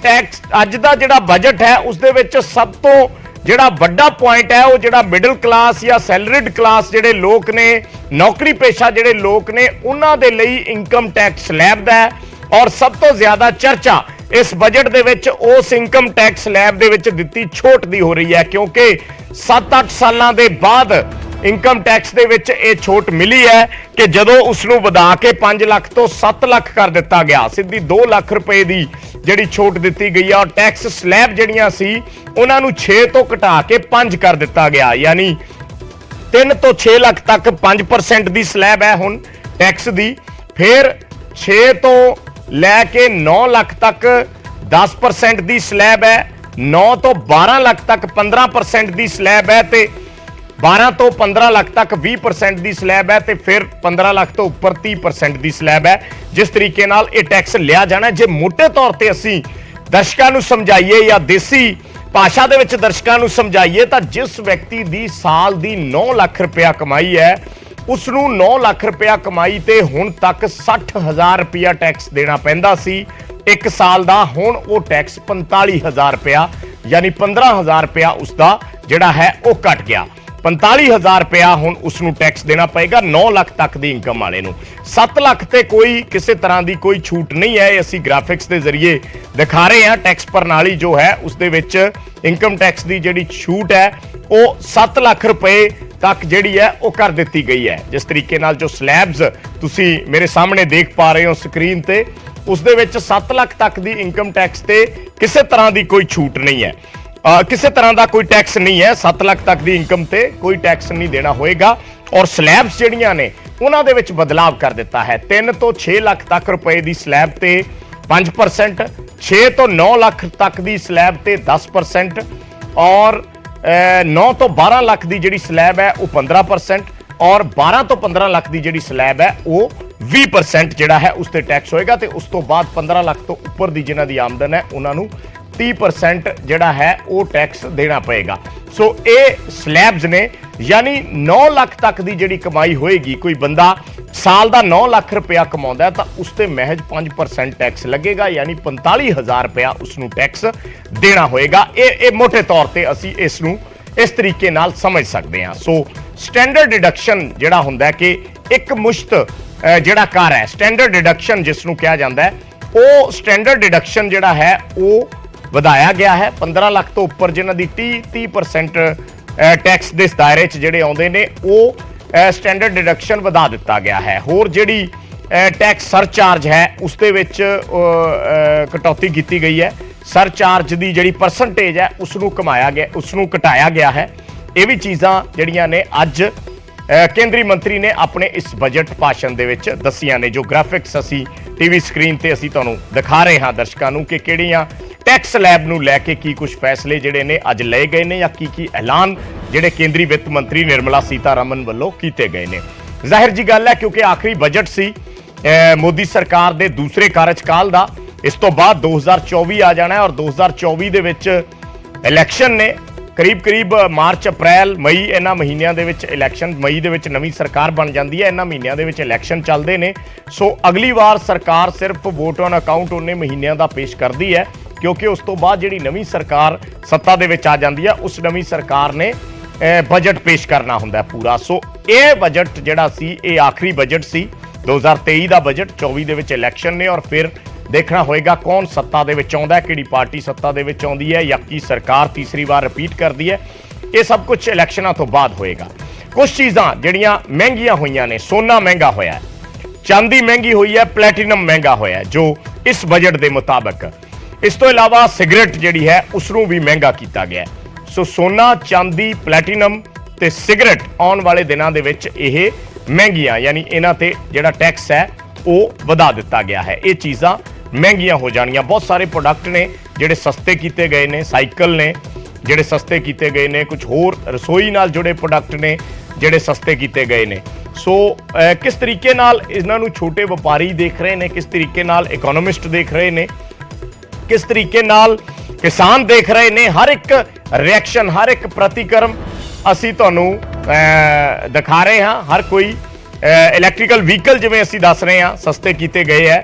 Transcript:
Tax अज का जिहड़ा budget है उसदे विच सब तो जिहड़ा वड्डा पॉइंट है वो जिहड़ा मिडल क्लास या सैलरीड क्लास जिहड़े लोग ने नौकरी पेशा जिहड़े लोग ने उन्हां दे लई इनकम टैक्स स्लैब दा है। और सब तो ज्यादा चर्चा इस बजट दे विच उस इनकम टैक्स स्लैब दे विच दित्ती छूट दी हो रही है, क्योंकि 7-8 सालां दे बाद इनकम टैक्स दे विच ये छूट मिली है कि जदों उसनूं वधा के 5 लाख तो 7 लाख कर दिता गया, सीधी 2 लाख रुपए दी जिहड़ी छूट दित्ती गई है। और टैक्स स्लैब जिहड़ियां सी उन्हां नूं 6 तो घटा के 5 कर दिता गया, यानी 3 तो 6 लाख तक 5% दी स्लैब है हुण टैक्स दी, फिर 6 तो लैके 9 लाख तक 10% दी स्लैब है, 9 तो 12 लाख तक 15% दी स्लैब है, ते 12 तो 15 लाख तक 20% दी स्लैब है, ते फिर 15 लाख तो उपर 30% दी स्लैब है। जिस तरीके नाल ये टैक्स लिया जाना, जे मोटे तौर पर असीं दर्शकां नूं समझाइए या देसी भाषा दे विच दर्शकां नूं समझाइए तां जिस व्यक्ति दी साल दी 9 लाख रुपया कमाई है उसनूं 9 लाख रुपया कमाई ते हुण तक 60,000 रुपया टैक्स देना पैंदा सी एक साल दा, हुण वो टैक्स 45,000 रुपया यानी 15,000 रुपया उसका जिहड़ा है वो घट गया। 45,000 रुपया हुण उसनूं टैक्स देना पएगा 9 लाख तक दी इनकम वाले नूं। 7 लाख ते कोई किसी तरह की कोई छूट नहीं है, असीं ग्राफिक्स के जरिए दिखा रहे हैं। टैक्स प्रणाली जो है उसदे विच इनकम टैक्स की जिहड़ी छूट है वो 7 लाख रुपए तक जिहड़ी है वो कर दी गई है। जिस तरीके नाल जो स्लैब्स तुसी मेरे सामने देख पा रहे हो स्क्रीन ते उसदे विच 7 लाख तक दी इनकम टैक्स ते किसी तरह की कोई छूट नहीं है, किसी तरह का कोई टैक्स नहीं है। 7 लाख तक की इनकम ते कोई टैक्स नहीं देना होएगा। और स्लैब्स जिहड़ियां ने उन्हां दे विच बदलाव कर दिता है। 3 तो 6 लाख तक रुपए की स्लैब ते 5%, 6 तो 9 लाख तक की स्लैब ते 10%, और 9 तो 12 लाख की जिहड़ी स्लैब है वो 15%, और 12 तो 15 लाख की जिहड़ी स्लैब है वो 20% जिहड़ा है उस ते टैक्स होएगा। ते उस तो बाद 15 लाख तो उपर दी जिन्हां दी आमदन है उन्हां नूं 30% जिहड़ा है वो टैक्स देना पएगा। सो ये स्लैब्स ने, यानी 9 लाख तक की जिहड़ी कमाई होएगी, कोई बंदा साल का 9 लाख रुपया कमाउंदा है तो उस ते महज 5% टैक्स लगेगा, यानी 45,000 रुपया उसनूं टैक्स देना होएगा। ये मोटे तौर पर असीं इसनूं इस तरीके नाल समझ सकते हैं। सो स्टैंडर्ड डिडक्शन जिहड़ा हुंदा है कि एक मुश्त जिहड़ा कर है, स्टैंडर्ड डिडक्शन जिसनूं कहा जाता है, वो स्टैंडर्ड डिडक्शन जिहड़ा है वो ਵਧਾਇਆ ਗਿਆ है। 15 ਲੱਖ ਤੋਂ ਉੱਪਰ ਜਿਨ੍ਹਾਂ ਦੀ 30% ਟੈਕਸ ਦੇ ਦਾਇਰੇ 'ਚ ਜਿਹੜੇ ਆਉਂਦੇ ਨੇ ਉਹ ਸਟੈਂਡਰਡ ਡਿਡਕਸ਼ਨ ਵਧਾ ਦਿੱਤਾ ਗਿਆ ਹੈ। ਹੋਰ ਜਿਹੜੀ ਟੈਕਸ ਸਰਚਾਰਜ ਹੈ ਉਸ ਦੇ ਵਿੱਚ ਕਟੌਤੀ ਕੀਤੀ ਗਈ ਹੈ। ਸਰਚਾਰਜ ਦੀ ਜਿਹੜੀ ਪਰਸੈਂਟੇਜ ਹੈ ਉਸ ਨੂੰ ਘਟਾਇਆ ਗਿਆ ਹੈ। ਇਹ ਵੀ ਚੀਜ਼ਾਂ ਜਿਹੜੀਆਂ ਨੇ ਅੱਜ ਕੇਂਦਰੀ ਮੰਤਰੀ ਨੇ ਆਪਣੇ ਇਸ ਬਜਟ ਭਾਸ਼ਣ ਦੇ ਵਿੱਚ ਦਸੀਆਂ ਨੇ। ਜੋ ਗ੍ਰਾਫਿਕਸ ਅਸੀਂ ਟੀਵੀ ਸਕਰੀਨ ਤੇ ਅਸੀਂ ਤੁਹਾਨੂੰ ਦਿਖਾ ਰਹੇ ਹਾਂ ਦਰਸ਼ਕਾਂ ਨੂੰ ਕਿ ਕਿਹੜੀਆਂ टैक्स लैब नूं लैके की कुछ फैसले जिहड़े ने अज लए गए ने या की ऐलान जिहड़े केंद्रीय वित्त मंत्री निर्मला सीतारमन वल्लों कीते गए ने। जाहिर जी गल है क्योंकि आखिरी बजट सी मोदी सरकार दे दूसरे कार्यकाल दा, इस तो बाद 2024 आ जाना है और 2024 दे विच इलैक्शन ने करीब मार्च अप्रैल मई इन्हां महीनों के विच इलैक्शन, मई दे विच नवीं सरकार बन जाती है, इन्हां महीनों के विच इलैक्शन चलते हैं। सो अगली बार सरकार सिर्फ वोट ऑन अकाउंट उन्ने महीनों का पेश करती है, क्योंकि उस तो बाद जिहड़ी नवीं सरकार सत्ता दे विच आ जाती है उस नवीं सरकार ने बजट पेश करना हुंदा पूरा। सो ये बजट जिहड़ा सी ये आखिरी बजट सी 2023 का बजट, 24 दे विच इलैक्शन ने और फिर देखना होएगा कौन सत्ता दे विच आउंदा है, किहड़ी पार्टी सत्ता दे विच आउंदी है या की सरकार तीसरी बार रिपीट करती है। ये सब कुछ इलैक्शनां तो बाद होएगा। कुछ चीज़ां जिहड़ियां महंगियां होईयां ने, सोना महंगा होया है, चांदी महंगी हुई है, प्लैटीनम महंगा होया है जो इस बजट के मुताबिक। इस तो इलावा सिगरेट जिहड़ी है उसनूं भी महंगा किया गया है। सो सोना, चांदी, प्लैटीनम ते सिगरेट आने वाले दिनों के विच इह महंगियां, यानी इन्हां ते जिहड़ा टैक्स है वो वधा दिता गया है। ये चीज़ां महंगियां हो जानियां। बहुत सारे प्रोडक्ट ने जिहड़े सस्ते किए गए ने, साइकिल ने जिहड़े सस्ते किए गए ने, कुछ होर रसोई नाल जुड़े प्रोडक्ट ने जिहड़े सस्ते किए गए ने। सो किस तरीके नाल इन्हां नूं छोटे व्यापारी देख रहे हैं, किस तरीके नाल इकोनॉमिस्ट देख रहे हैं, किस तरीके नाल किसान देख रहे ने, हर एक रिएक्शन, हर एक प्रतिक्रम असी तुहानूं दिखा रहे हैं। हर कोई इलैक्ट्रिकल व्हीकल जिवें असी दस रहे हैं सस्ते किए गए है,